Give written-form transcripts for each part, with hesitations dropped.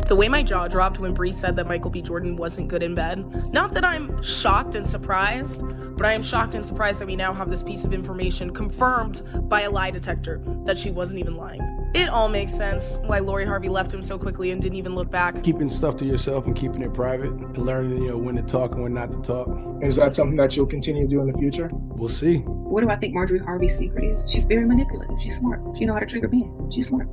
The way my jaw dropped when Bree said that Michael B. Jordan wasn't good in bed. Not that I'm shocked and surprised, but I am shocked and surprised that we now have this piece of information confirmed by a lie detector that she wasn't even lying. It all makes sense why Lori Harvey left him so quickly and didn't even look back. Keeping stuff to yourself and keeping it private and learning, when to talk and when not to talk. Is that something that you'll continue to do in the future? We'll see. What do I think Marjorie Harvey's secret is? She's very manipulative. She's smart. She knows how to trigger men. She's smart.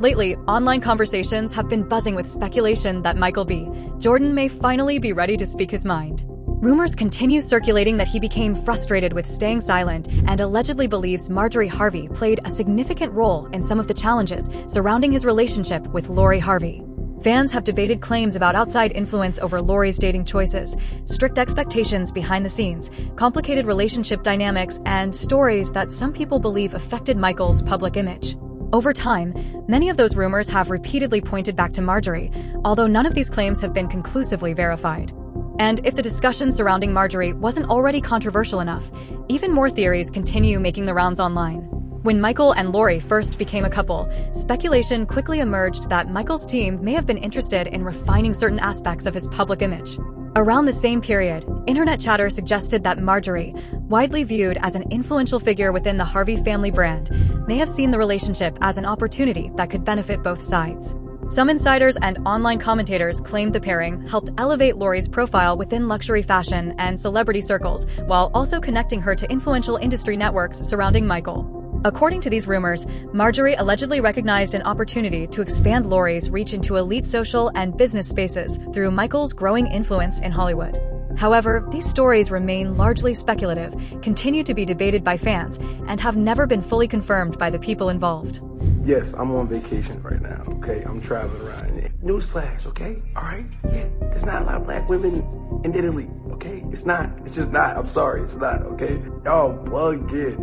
Lately, online conversations have been buzzing with speculation that Michael B. Jordan may finally be ready to speak his mind. Rumors continue circulating that he became frustrated with staying silent and allegedly believes Marjorie Harvey played a significant role in some of the challenges surrounding his relationship with Lori Harvey. Fans have debated claims about outside influence over Lori's dating choices, strict expectations behind the scenes, complicated relationship dynamics, and stories that some people believe affected Michael's public image. Over time, many of those rumors have repeatedly pointed back to Marjorie, although none of these claims have been conclusively verified. And if the discussion surrounding Marjorie wasn't already controversial enough, even more theories continue making the rounds online. When Michael and Lori first became a couple, speculation quickly emerged that Michael's team may have been interested in refining certain aspects of his public image. Around the same period, internet chatter suggested that Marjorie, widely viewed as an influential figure within the Harvey family brand, may have seen the relationship as an opportunity that could benefit both sides. Some insiders and online commentators claimed the pairing helped elevate Lori's profile within luxury fashion and celebrity circles, while also connecting her to influential industry networks surrounding Michael. According to these rumors, Marjorie allegedly recognized an opportunity to expand Lori's reach into elite social and business spaces through Michael's growing influence in Hollywood. However, these stories remain largely speculative, continue to be debated by fans, and have never been fully confirmed by the people involved. Yes, I'm on vacation right now, okay? I'm traveling around. Newsflash, okay? All right? Yeah, there's not a lot of black women in Italy, okay? It's not. It's just not. I'm sorry, it's not, okay? Y'all plug it.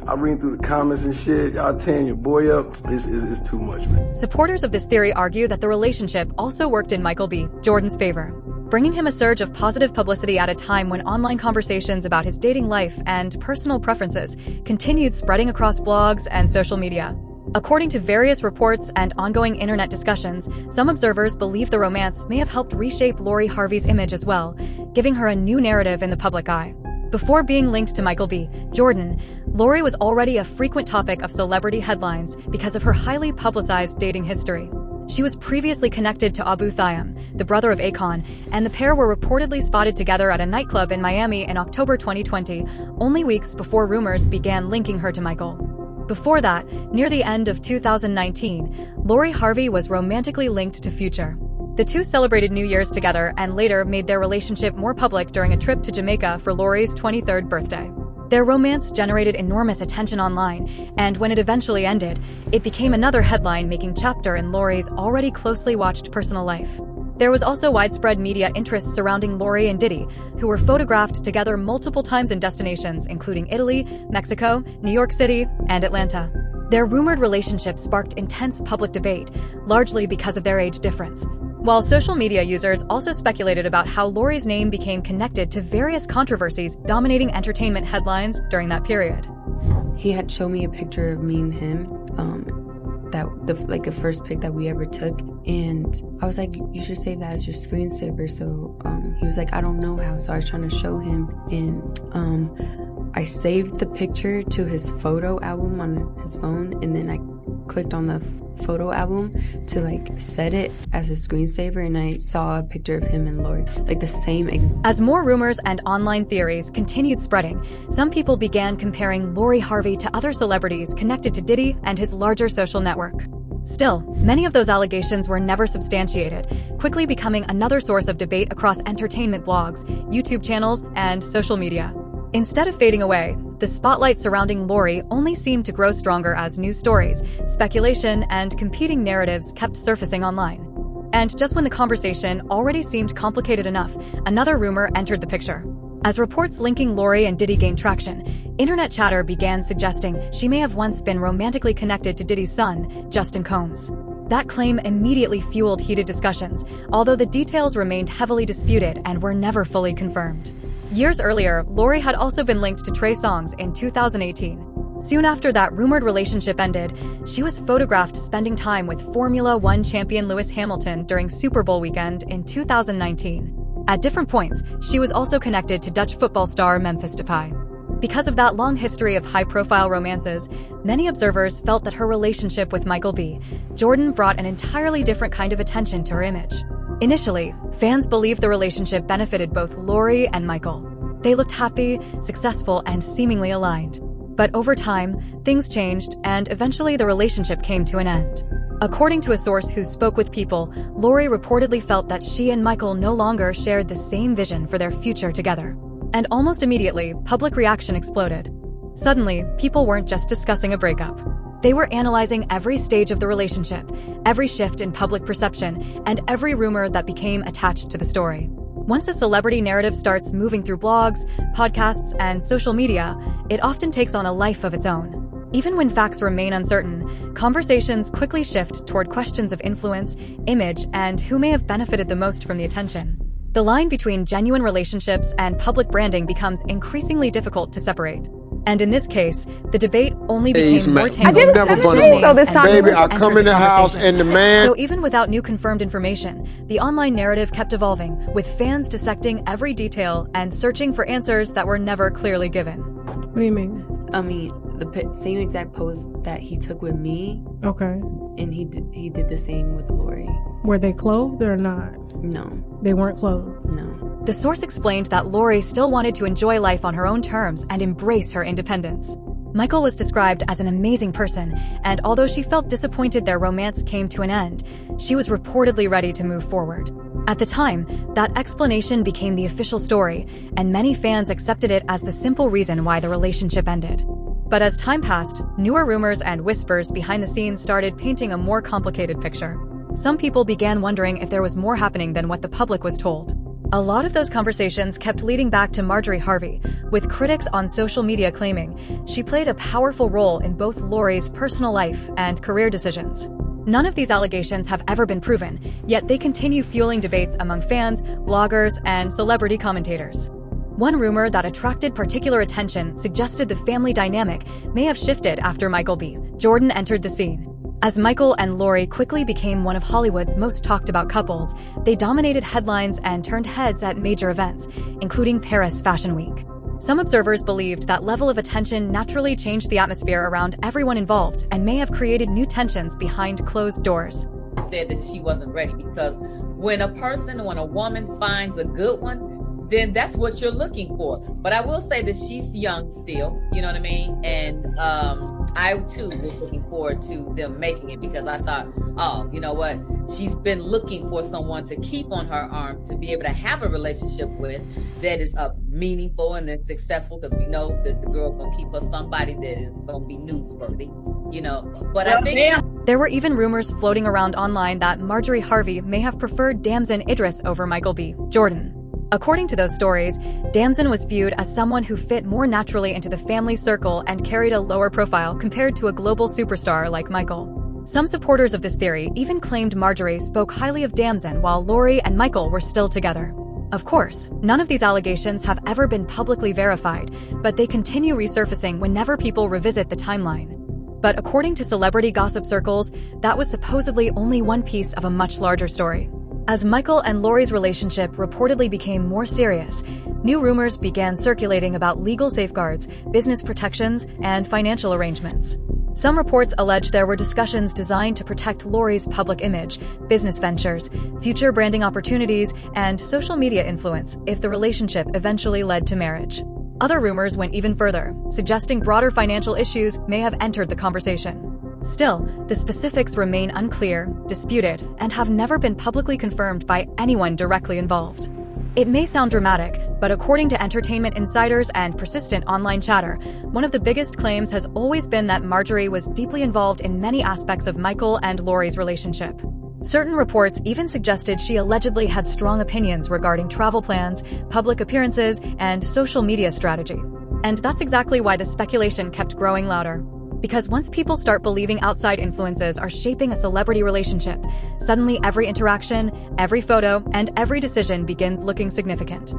I'm reading through the comments and shit. Y'all tearing your boy up. It's too much, man. Supporters of this theory argue that the relationship also worked in Michael B. Jordan's favor, bringing him a surge of positive publicity at a time when online conversations about his dating life and personal preferences continued spreading across blogs and social media. According to various reports and ongoing internet discussions, some observers believe the romance may have helped reshape Lori Harvey's image as well, giving her a new narrative in the public eye. Before being linked to Michael B. Jordan, Lori was already a frequent topic of celebrity headlines because of her highly publicized dating history. She was previously connected to Abu Thayyam, the brother of Akon, and the pair were reportedly spotted together at a nightclub in Miami in October 2020, only weeks before rumors began linking her to Michael. Before that, near the end of 2019, Lori Harvey was romantically linked to Future. The two celebrated New Year's together and later made their relationship more public during a trip to Jamaica for Lori's 23rd birthday. Their romance generated enormous attention online, and when it eventually ended, it became another headline-making chapter in Lori's already closely watched personal life. There was also widespread media interest surrounding Lori and Diddy, who were photographed together multiple times in destinations including Italy, Mexico, New York City, and Atlanta. Their rumored relationship sparked intense public debate, largely because of their age difference. While social media users also speculated about how Lori's name became connected to various controversies dominating entertainment headlines during that period. He had shown me a picture of me and him, the first pic that we ever took, and I was like, you should save that as your screensaver. So he was like, I don't know how. So I was trying to show him, and I saved the picture to his photo album on his phone, and then I clicked on the photo album to set it as a screensaver, and I saw a picture of him and Lori, the same As more rumors and online theories continued spreading, some people began comparing Lori Harvey to other celebrities connected to Diddy and his larger social network. Still, many of those allegations were never substantiated, quickly becoming another source of debate across entertainment blogs, YouTube channels, and social media. Instead of fading away, the spotlight surrounding Lori only seemed to grow stronger as news stories, speculation, and competing narratives kept surfacing online. And just when the conversation already seemed complicated enough, another rumor entered the picture. As reports linking Lori and Diddy gained traction, internet chatter began suggesting she may have once been romantically connected to Diddy's son, Justin Combs. That claim immediately fueled heated discussions, although the details remained heavily disputed and were never fully confirmed. Years earlier, Lori had also been linked to Trey Songz in 2018. Soon after that rumored relationship ended, she was photographed spending time with Formula One champion Lewis Hamilton during Super Bowl weekend in 2019. At different points, she was also connected to Dutch football star Memphis Depay. Because of that long history of high-profile romances, many observers felt that her relationship with Michael B. Jordan brought an entirely different kind of attention to her image. Initially, fans believed the relationship benefited both Lori and Michael. They looked happy, successful, and seemingly aligned. But over time, things changed, and eventually the relationship came to an end. According to a source who spoke with People, Lori reportedly felt that she and Michael no longer shared the same vision for their future together. And almost immediately, public reaction exploded. Suddenly, people weren't just discussing a breakup. They were analyzing every stage of the relationship, every shift in public perception, and every rumor that became attached to the story. Once a celebrity narrative starts moving through blogs, podcasts, and social media, it often takes on a life of its own. Even when facts remain uncertain, conversations quickly shift toward questions of influence, image, and who may have benefited the most from the attention. The line between genuine relationships and public branding becomes increasingly difficult to separate. And in this case, the debate only became more tangled. I didn't set a so this time. Baby, I come in the house and the man. So even without new confirmed information, the online narrative kept evolving, with fans dissecting every detail and searching for answers that were never clearly given. What do you mean? I mean, the same exact pose that he took with me. Okay. And he did the same with Lori. Were they clothed or not? No. They weren't clothed? No. The source explained that Lori still wanted to enjoy life on her own terms and embrace her independence. Michael was described as an amazing person, and although she felt disappointed their romance came to an end, she was reportedly ready to move forward. At the time, that explanation became the official story, and many fans accepted it as the simple reason why the relationship ended. But as time passed, newer rumors and whispers behind the scenes started painting a more complicated picture. Some people began wondering if there was more happening than what the public was told. A lot of those conversations kept leading back to Lori Harvey, with critics on social media claiming she played a powerful role in both Lori's personal life and career decisions. None of these allegations have ever been proven, yet they continue fueling debates among fans, bloggers, and celebrity commentators. One rumor that attracted particular attention suggested the family dynamic may have shifted after Michael B. Jordan entered the scene. As Michael and Lori quickly became one of Hollywood's most talked about couples, they dominated headlines and turned heads at major events, including Paris Fashion Week. Some observers believed that level of attention naturally changed the atmosphere around everyone involved and may have created new tensions behind closed doors. Said that she wasn't ready because when a woman finds a good one, then that's what you're looking for. But I will say that she's young still, you know what I mean? And I too was looking forward to them making it because I thought, oh, you know what? She's been looking for someone to keep on her arm to be able to have a relationship with that is meaningful and then successful, because we know that the girl gonna keep us somebody that is gonna be newsworthy, you know. But I think there were even rumors floating around online that Lori Harvey may have preferred Damson Idris over Michael B. Jordan. According to those stories, Damson was viewed as someone who fit more naturally into the family circle and carried a lower profile compared to a global superstar like Michael. Some supporters of this theory even claimed Marjorie spoke highly of Damson while Lori and Michael were still together. Of course, none of these allegations have ever been publicly verified, but they continue resurfacing whenever people revisit the timeline. But according to celebrity gossip circles, that was supposedly only one piece of a much larger story. As Michael and Lori's relationship reportedly became more serious, new rumors began circulating about legal safeguards, business protections, and financial arrangements. Some reports allege there were discussions designed to protect Lori's public image, business ventures, future branding opportunities, and social media influence if the relationship eventually led to marriage. Other rumors went even further, suggesting broader financial issues may have entered the conversation. Still, the specifics remain unclear, disputed, and have never been publicly confirmed by anyone directly involved. It may sound dramatic, but according to entertainment insiders and persistent online chatter, one of the biggest claims has always been that Marjorie was deeply involved in many aspects of Michael and Lori's relationship. Certain reports even suggested she allegedly had strong opinions regarding travel plans, public appearances, and social media strategy. And that's exactly why the speculation kept growing louder. Because once people start believing outside influences are shaping a celebrity relationship, suddenly every interaction, every photo, and every decision begins looking significant.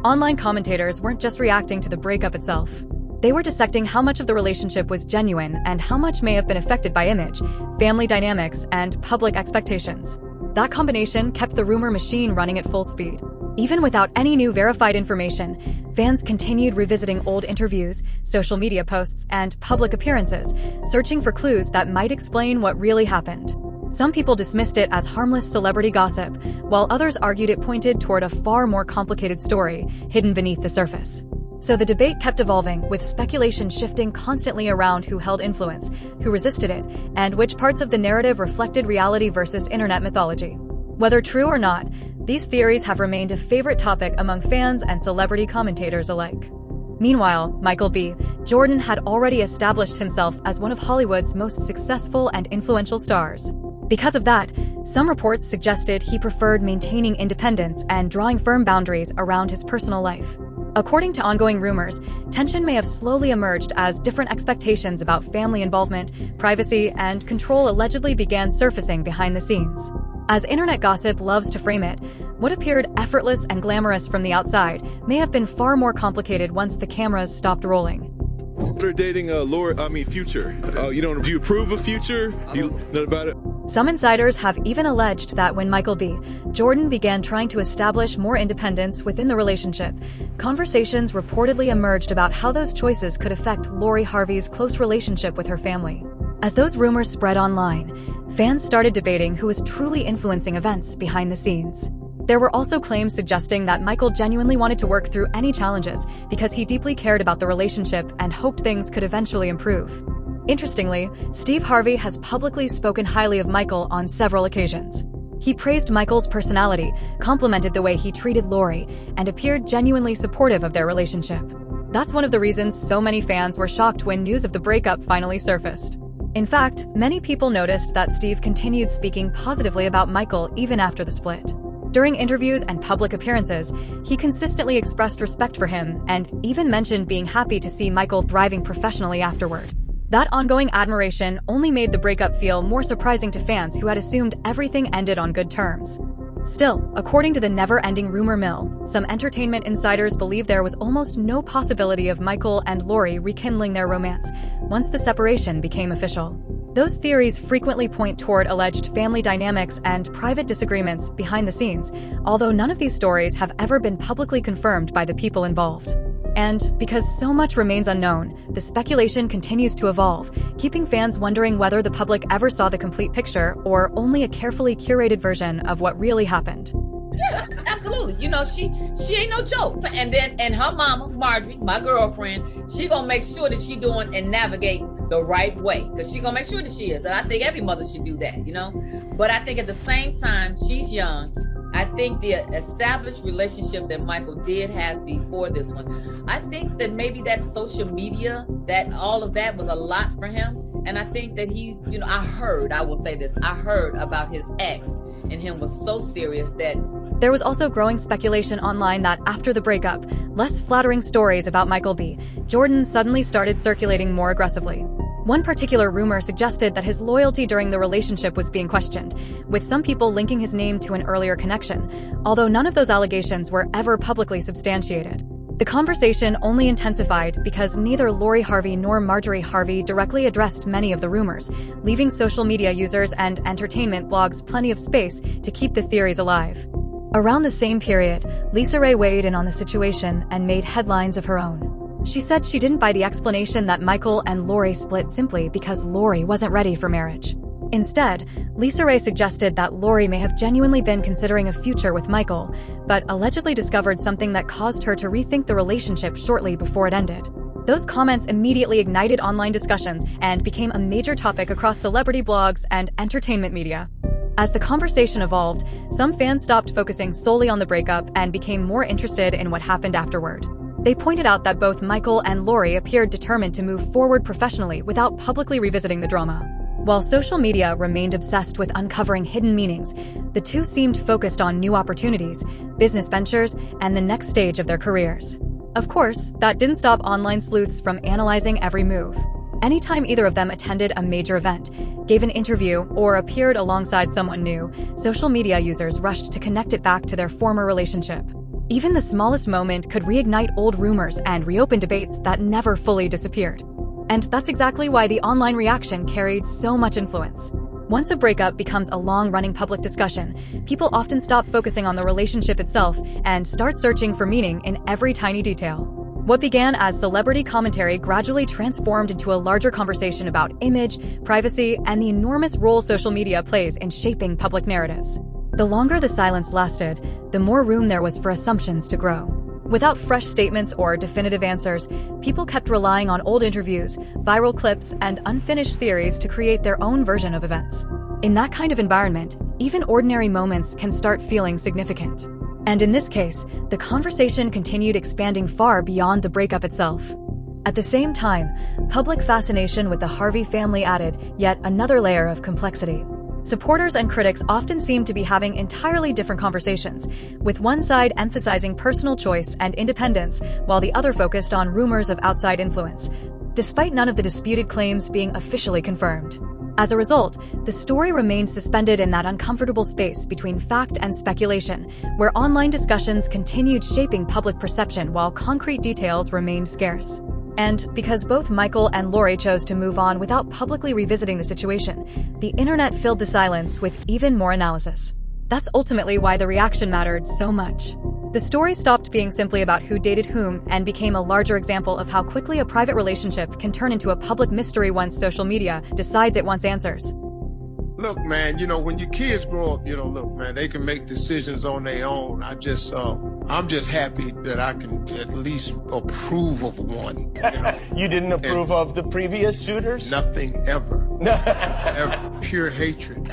Online commentators weren't just reacting to the breakup itself. They were dissecting how much of the relationship was genuine and how much may have been affected by image, family dynamics, and public expectations. That combination kept the rumor machine running at full speed. Even without any new verified information, fans continued revisiting old interviews, social media posts, and public appearances, searching for clues that might explain what really happened. Some people dismissed it as harmless celebrity gossip, while others argued it pointed toward a far more complicated story hidden beneath the surface. So the debate kept evolving, with speculation shifting constantly around who held influence, who resisted it, and which parts of the narrative reflected reality versus internet mythology. Whether true or not, these theories have remained a favorite topic among fans and celebrity commentators alike. Meanwhile, Michael B. Jordan had already established himself as one of Hollywood's most successful and influential stars. Because of that, some reports suggested he preferred maintaining independence and drawing firm boundaries around his personal life. According to ongoing rumors, tension may have slowly emerged as different expectations about family involvement, privacy, and control allegedly began surfacing behind the scenes. As internet gossip loves to frame it, what appeared effortless and glamorous from the outside may have been far more complicated once the cameras stopped rolling. They're dating Future. Do you approve of Future? You know about it? Some insiders have even alleged that when Michael B. Jordan began trying to establish more independence within the relationship, conversations reportedly emerged about how those choices could affect Lori Harvey's close relationship with her family. As those rumors spread online, fans started debating who was truly influencing events behind the scenes. There were also claims suggesting that Michael genuinely wanted to work through any challenges because he deeply cared about the relationship and hoped things could eventually improve. Interestingly, Steve Harvey has publicly spoken highly of Michael on several occasions. He praised Michael's personality, complimented the way he treated Lori, and appeared genuinely supportive of their relationship. That's one of the reasons so many fans were shocked when news of the breakup finally surfaced. In fact, many people noticed that Steve continued speaking positively about Michael even after the split. During interviews and public appearances, he consistently expressed respect for him and even mentioned being happy to see Michael thriving professionally afterward. That ongoing admiration only made the breakup feel more surprising to fans who had assumed everything ended on good terms. Still, according to the never-ending rumor mill, some entertainment insiders believe there was almost no possibility of Michael and Lori rekindling their romance once the separation became official. Those theories frequently point toward alleged family dynamics and private disagreements behind the scenes, although none of these stories have ever been publicly confirmed by the people involved. And because so much remains unknown, the speculation continues to evolve, keeping fans wondering whether the public ever saw the complete picture or only a carefully curated version of what really happened. Yeah, absolutely. She ain't no joke. And her mama, Marjorie, my girlfriend, she gonna make sure that she doing and navigating the right way, because she gonna make sure that she is. And I think every mother should do that, But I think at the same time, she's young. I think the established relationship that Michael did have before this one, I think that maybe that social media, that all of that was a lot for him. And I think that he, I heard about his ex, and him was so serious that... There was also growing speculation online that after the breakup, less flattering stories about Michael B. Jordan suddenly started circulating more aggressively. One particular rumor suggested that his loyalty during the relationship was being questioned, with some people linking his name to an earlier connection, although none of those allegations were ever publicly substantiated. The conversation only intensified because neither Lori Harvey nor Marjorie Harvey directly addressed many of the rumors, leaving social media users and entertainment blogs plenty of space to keep the theories alive. Around the same period, Lisa Ray weighed in on the situation and made headlines of her own. She said she didn't buy the explanation that Michael and Lori split simply because Lori wasn't ready for marriage. Instead, Lisa Ray suggested that Lori may have genuinely been considering a future with Michael, but allegedly discovered something that caused her to rethink the relationship shortly before it ended. Those comments immediately ignited online discussions and became a major topic across celebrity blogs and entertainment media. As the conversation evolved, some fans stopped focusing solely on the breakup and became more interested in what happened afterward. They pointed out that both Michael and Lori appeared determined to move forward professionally without publicly revisiting the drama. While social media remained obsessed with uncovering hidden meanings, the two seemed focused on new opportunities, business ventures, and the next stage of their careers. Of course, that didn't stop online sleuths from analyzing every move. Anytime either of them attended a major event, gave an interview, or appeared alongside someone new, social media users rushed to connect it back to their former relationship. Even the smallest moment could reignite old rumors and reopen debates that never fully disappeared. And that's exactly why the online reaction carried so much influence. Once a breakup becomes a long-running public discussion, people often stop focusing on the relationship itself and start searching for meaning in every tiny detail. What began as celebrity commentary gradually transformed into a larger conversation about image, privacy, and the enormous role social media plays in shaping public narratives. The longer the silence lasted, the more room there was for assumptions to grow. Without fresh statements or definitive answers, people kept relying on old interviews, viral clips, and unfinished theories to create their own version of events. In that kind of environment, even ordinary moments can start feeling significant. And in this case, the conversation continued expanding far beyond the breakup itself. At the same time, public fascination with the Harvey family added yet another layer of complexity. Supporters and critics often seem to be having entirely different conversations, with one side emphasizing personal choice and independence, while the other focused on rumors of outside influence, despite none of the disputed claims being officially confirmed. As a result, the story remained suspended in that uncomfortable space between fact and speculation, where online discussions continued shaping public perception while concrete details remained scarce. And because both Michael and Lori chose to move on without publicly revisiting the situation, the internet filled the silence with even more analysis. That's ultimately why the reaction mattered so much. The story stopped being simply about who dated whom and became a larger example of how quickly a private relationship can turn into a public mystery once social media decides it wants answers. Look, man, when your kids grow up, look, man, they can make decisions on their own. I'm just happy that I can at least approve of one. You didn't approve of the previous suitors? Nothing ever. Ever. Pure hatred.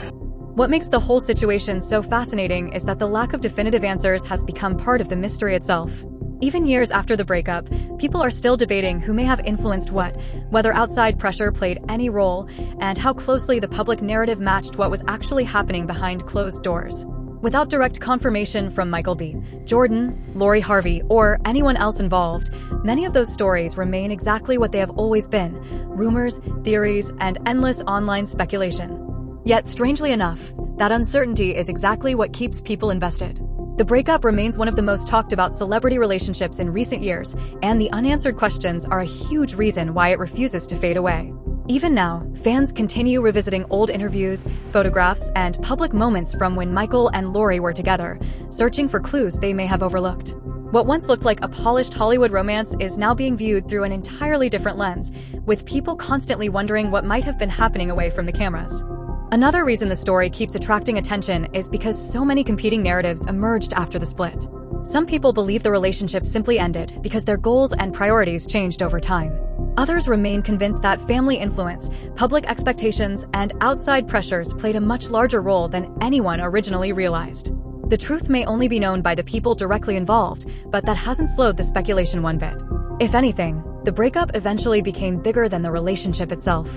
What makes the whole situation so fascinating is that the lack of definitive answers has become part of the mystery itself. Even years after the breakup, people are still debating who may have influenced what, whether outside pressure played any role, and how closely the public narrative matched what was actually happening behind closed doors. Without direct confirmation from Michael B., Jordan, Lori Harvey, or anyone else involved, many of those stories remain exactly what they have always been: rumors, theories, and endless online speculation. Yet, strangely enough, that uncertainty is exactly what keeps people invested. The breakup remains one of the most talked about celebrity relationships in recent years, and the unanswered questions are a huge reason why it refuses to fade away. Even now, fans continue revisiting old interviews, photographs, and public moments from when Michael and Lori were together, searching for clues they may have overlooked. What once looked like a polished Hollywood romance is now being viewed through an entirely different lens, with people constantly wondering what might have been happening away from the cameras. Another reason the story keeps attracting attention is because so many competing narratives emerged after the split. Some people believe the relationship simply ended because their goals and priorities changed over time. Others remain convinced that family influence, public expectations, and outside pressures played a much larger role than anyone originally realized. The truth may only be known by the people directly involved, but that hasn't slowed the speculation one bit. If anything, the breakup eventually became bigger than the relationship itself.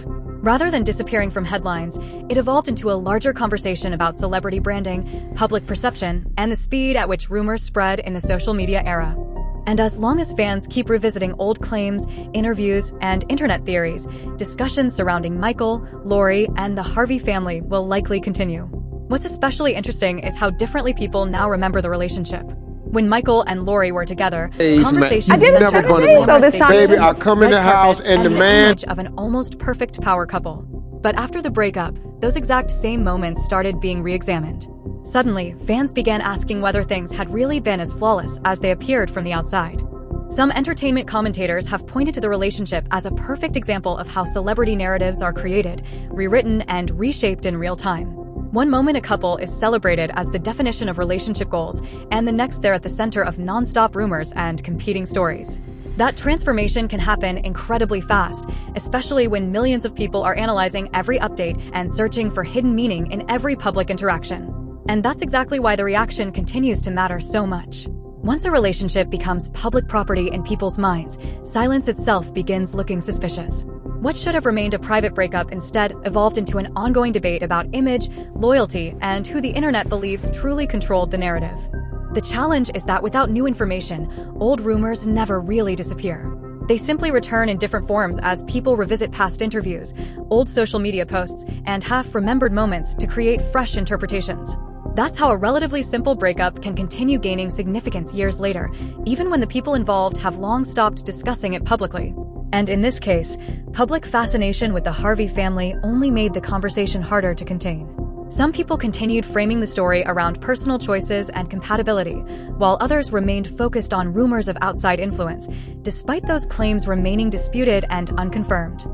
Rather than disappearing from headlines, it evolved into a larger conversation about celebrity branding, public perception, and the speed at which rumors spread in the social media era. And as long as fans keep revisiting old claims, interviews, and internet theories, discussions surrounding Michael, Lori, and the Harvey family will likely continue. What's especially interesting is how differently people now remember the relationship. When Michael and Lori were together, conversations never gonna baby, I come in the house and the man image of an almost perfect power couple. But after the breakup, those exact same moments started being re-examined. Suddenly, fans began asking whether things had really been as flawless as they appeared from the outside. Some entertainment commentators have pointed to the relationship as a perfect example of how celebrity narratives are created, rewritten, and reshaped in real time. One moment a couple is celebrated as the definition of relationship goals, and the next they're at the center of non-stop rumors and competing stories. That transformation can happen incredibly fast, especially when millions of people are analyzing every update and searching for hidden meaning in every public interaction. And that's exactly why the reaction continues to matter so much. Once a relationship becomes public property in people's minds, silence itself begins looking suspicious. What should have remained a private breakup instead evolved into an ongoing debate about image, loyalty, and who the internet believes truly controlled the narrative. The challenge is that without new information, old rumors never really disappear. They simply return in different forms as people revisit past interviews, old social media posts, and half-remembered moments to create fresh interpretations. That's how a relatively simple breakup can continue gaining significance years later, even when the people involved have long stopped discussing it publicly. And in this case, public fascination with the Harvey family only made the conversation harder to contain. Some people continued framing the story around personal choices and compatibility, while others remained focused on rumors of outside influence, despite those claims remaining disputed and unconfirmed.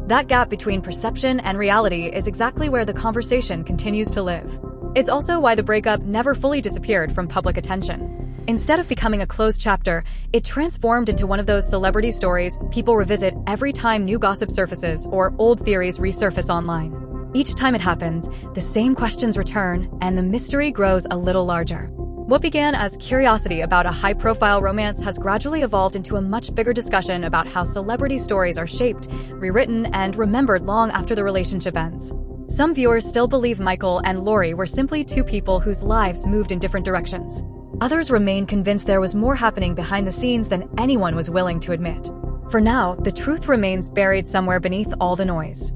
That gap between perception and reality is exactly where the conversation continues to live. It's also why the breakup never fully disappeared from public attention. Instead of becoming a closed chapter, it transformed into one of those celebrity stories people revisit every time new gossip surfaces or old theories resurface online. Each time it happens, the same questions return, and the mystery grows a little larger. What began as curiosity about a high-profile romance has gradually evolved into a much bigger discussion about how celebrity stories are shaped, rewritten, and remembered long after the relationship ends. Some viewers still believe Michael and Lori were simply two people whose lives moved in different directions. Others remain convinced there was more happening behind the scenes than anyone was willing to admit. For now, the truth remains buried somewhere beneath all the noise.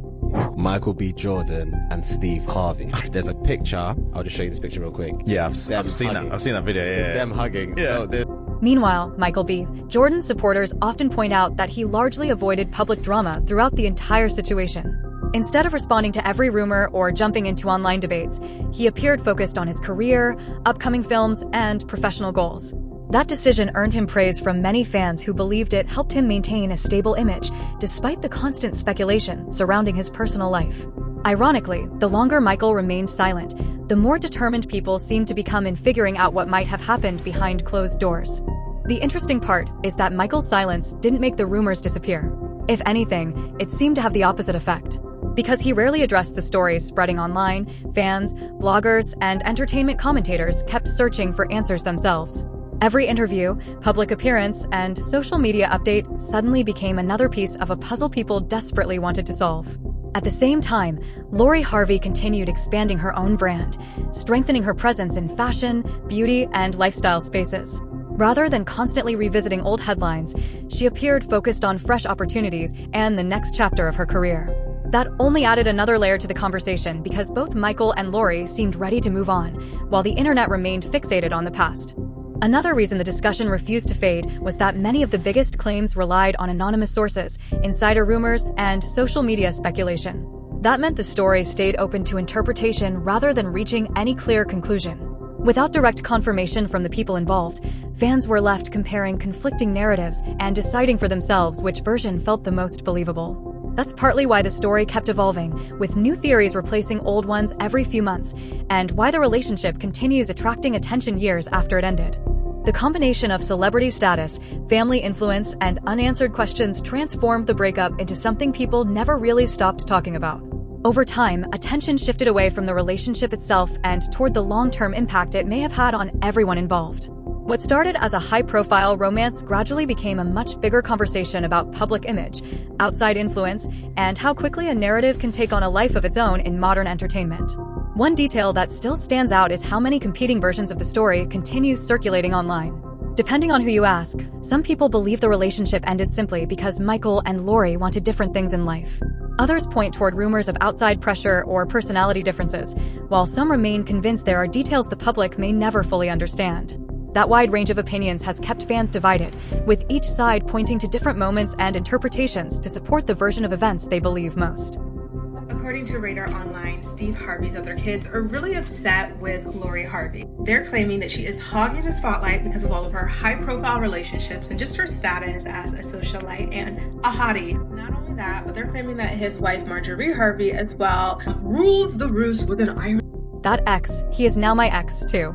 Michael B. Jordan and Steve Harvey. There's a picture. I'll just show you this picture real quick. Yeah, I've seen that. I've seen that video. It's them hugging. Yeah. Meanwhile, Michael B. Jordan's supporters often point out that he largely avoided public drama throughout the entire situation. Instead of responding to every rumor or jumping into online debates, he appeared focused on his career, upcoming films, and professional goals. That decision earned him praise from many fans who believed it helped him maintain a stable image, despite the constant speculation surrounding his personal life. Ironically, the longer Michael remained silent, the more determined people seemed to become in figuring out what might have happened behind closed doors. The interesting part is that Michael's silence didn't make the rumors disappear. If anything, it seemed to have the opposite effect. Because he rarely addressed the stories spreading online, fans, bloggers, and entertainment commentators kept searching for answers themselves. Every interview, public appearance, and social media update suddenly became another piece of a puzzle people desperately wanted to solve. At the same time, Lori Harvey continued expanding her own brand, strengthening her presence in fashion, beauty, and lifestyle spaces. Rather than constantly revisiting old headlines, she appeared focused on fresh opportunities and the next chapter of her career. That only added another layer to the conversation because both Michael and Lori seemed ready to move on, while the internet remained fixated on the past. Another reason the discussion refused to fade was that many of the biggest claims relied on anonymous sources, insider rumors, and social media speculation. That meant the story stayed open to interpretation rather than reaching any clear conclusion. Without direct confirmation from the people involved, fans were left comparing conflicting narratives and deciding for themselves which version felt the most believable. That's partly why the story kept evolving, with new theories replacing old ones every few months, and why the relationship continues attracting attention years after it ended. The combination of celebrity status, family influence, and unanswered questions transformed the breakup into something people never really stopped talking about. Over time, attention shifted away from the relationship itself and toward the long-term impact it may have had on everyone involved. What started as a high-profile romance gradually became a much bigger conversation about public image, outside influence, and how quickly a narrative can take on a life of its own in modern entertainment. One detail that still stands out is how many competing versions of the story continue circulating online. Depending on who you ask, some people believe the relationship ended simply because Michael and Lori wanted different things in life. Others point toward rumors of outside pressure or personality differences, while some remain convinced there are details the public may never fully understand. That wide range of opinions has kept fans divided, with each side pointing to different moments and interpretations to support the version of events they believe most. According to Radar Online, Steve Harvey's other kids are really upset with Lori Harvey. They're claiming that she is hogging the spotlight because of all of her high-profile relationships and just her status as a socialite and a hottie. Not only that, but they're claiming that his wife Marjorie Harvey as well rules the roost with an iron. That ex, he is now my ex too.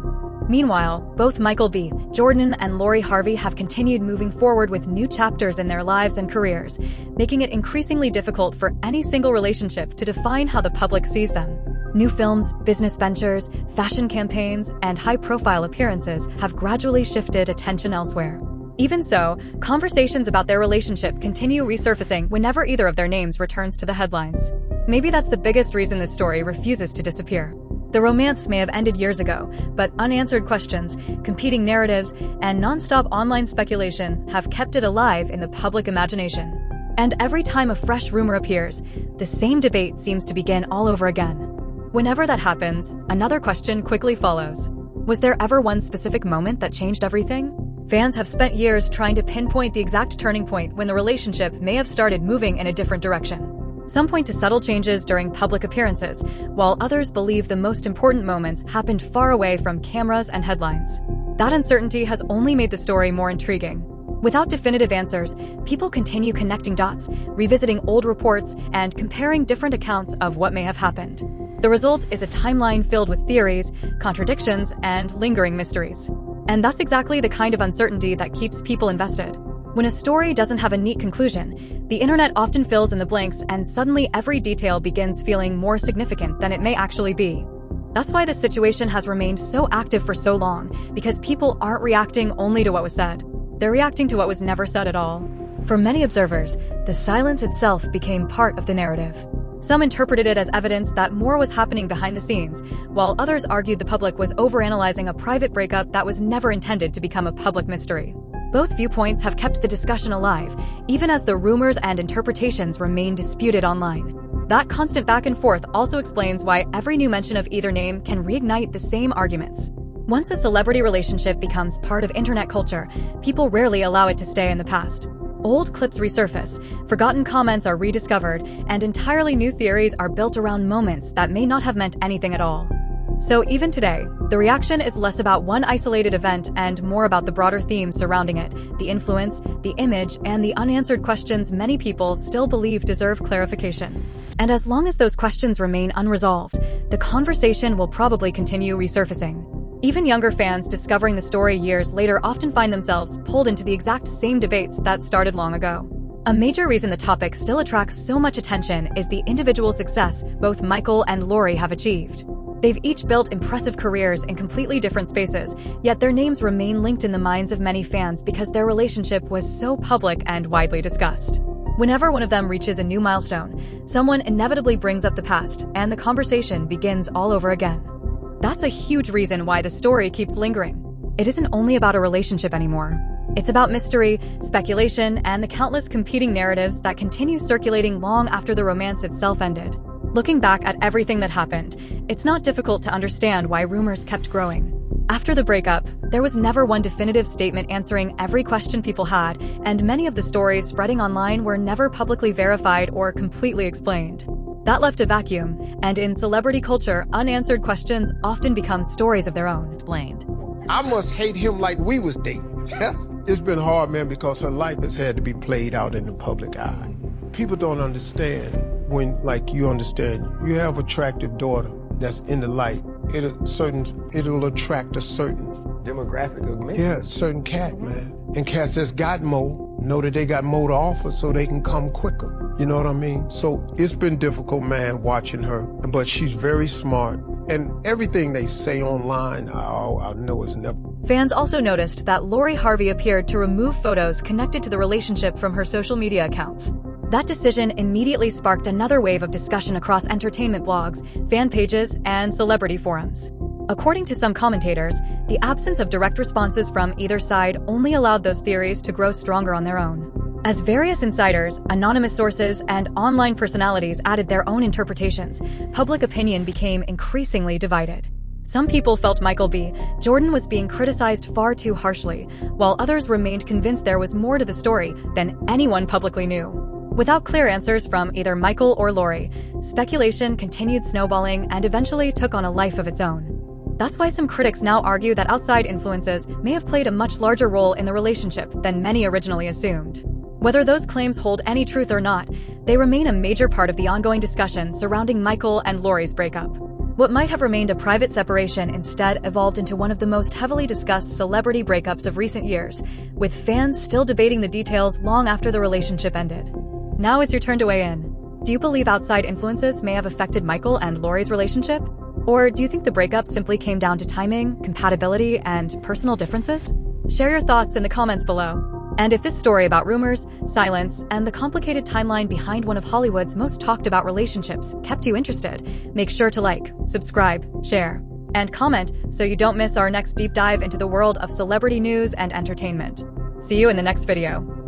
Meanwhile, both Michael B. Jordan and Lori Harvey have continued moving forward with new chapters in their lives and careers, making it increasingly difficult for any single relationship to define how the public sees them. New films, business ventures, fashion campaigns, and high-profile appearances have gradually shifted attention elsewhere. Even so, conversations about their relationship continue resurfacing whenever either of their names returns to the headlines. Maybe that's the biggest reason this story refuses to disappear. The romance may have ended years ago, but unanswered questions, competing narratives, and non-stop online speculation have kept it alive in the public imagination. And every time a fresh rumor appears, the same debate seems to begin all over again. Whenever that happens, another question quickly follows. Was there ever one specific moment that changed everything? Fans have spent years trying to pinpoint the exact turning point when the relationship may have started moving in a different direction. Some point to subtle changes during public appearances, while others believe the most important moments happened far away from cameras and headlines. That uncertainty has only made the story more intriguing. Without definitive answers, people continue connecting dots, revisiting old reports, and comparing different accounts of what may have happened. The result is a timeline filled with theories, contradictions, and lingering mysteries. And that's exactly the kind of uncertainty that keeps people invested. When a story doesn't have a neat conclusion, the internet often fills in the blanks, and suddenly every detail begins feeling more significant than it may actually be. That's why this situation has remained so active for so long, because people aren't reacting only to what was said. They're reacting to what was never said at all. For many observers, the silence itself became part of the narrative. Some interpreted it as evidence that more was happening behind the scenes, while others argued the public was overanalyzing a private breakup that was never intended to become a public mystery. Both viewpoints have kept the discussion alive, even as the rumors and interpretations remain disputed online. That constant back and forth also explains why every new mention of either name can reignite the same arguments. Once a celebrity relationship becomes part of internet culture, people rarely allow it to stay in the past. Old clips resurface, forgotten comments are rediscovered, and entirely new theories are built around moments that may not have meant anything at all. So even today, the reaction is less about one isolated event and more about the broader themes surrounding it, the influence, the image, and the unanswered questions many people still believe deserve clarification. And as long as those questions remain unresolved, the conversation will probably continue resurfacing. Even younger fans discovering the story years later often find themselves pulled into the exact same debates that started long ago. A major reason the topic still attracts so much attention is the individual success both Michael and Lori have achieved. They've each built impressive careers in completely different spaces, yet their names remain linked in the minds of many fans because their relationship was so public and widely discussed. Whenever one of them reaches a new milestone, someone inevitably brings up the past, and the conversation begins all over again. That's a huge reason why the story keeps lingering. It isn't only about a relationship anymore. It's about mystery, speculation, and the countless competing narratives that continue circulating long after the romance itself ended. Looking back at everything that happened, it's not difficult to understand why rumors kept growing. After the breakup, there was never one definitive statement answering every question people had, and many of the stories spreading online were never publicly verified or completely explained. That left a vacuum, and in celebrity culture, unanswered questions often become stories of their own. Explained. I must hate him like we was dating. It's been hard, man, because her life has had to be played out in the public eye. People don't understand when, like, you understand, you have an attractive daughter that's in the light. It'll attract a certain demographic of men. Yeah, certain cat, man. And cats that's got more know that they got more to offer so they can come quicker. You know what I mean? So it's been difficult, man, watching her. But she's very smart. And everything they say online, I know it's never. Fans also noticed that Lori Harvey appeared to remove photos connected to the relationship from her social media accounts. That decision immediately sparked another wave of discussion across entertainment blogs, fan pages, and celebrity forums. According to some commentators, the absence of direct responses from either side only allowed those theories to grow stronger on their own. As various insiders, anonymous sources, and online personalities added their own interpretations, public opinion became increasingly divided. Some people felt Michael B. Jordan was being criticized far too harshly, while others remained convinced there was more to the story than anyone publicly knew. Without clear answers from either Michael or Lori, speculation continued snowballing and eventually took on a life of its own. That's why some critics now argue that outside influences may have played a much larger role in the relationship than many originally assumed. Whether those claims hold any truth or not, they remain a major part of the ongoing discussion surrounding Michael and Lori's breakup. What might have remained a private separation instead evolved into one of the most heavily discussed celebrity breakups of recent years, with fans still debating the details long after the relationship ended. Now it's your turn to weigh in. Do you believe outside influences may have affected Michael and Lori's relationship? Or do you think the breakup simply came down to timing, compatibility, and personal differences? Share your thoughts in the comments below. And if this story about rumors, silence, and the complicated timeline behind one of Hollywood's most talked about relationships kept you interested, make sure to like, subscribe, share, and comment so you don't miss our next deep dive into the world of celebrity news and entertainment. See you in the next video.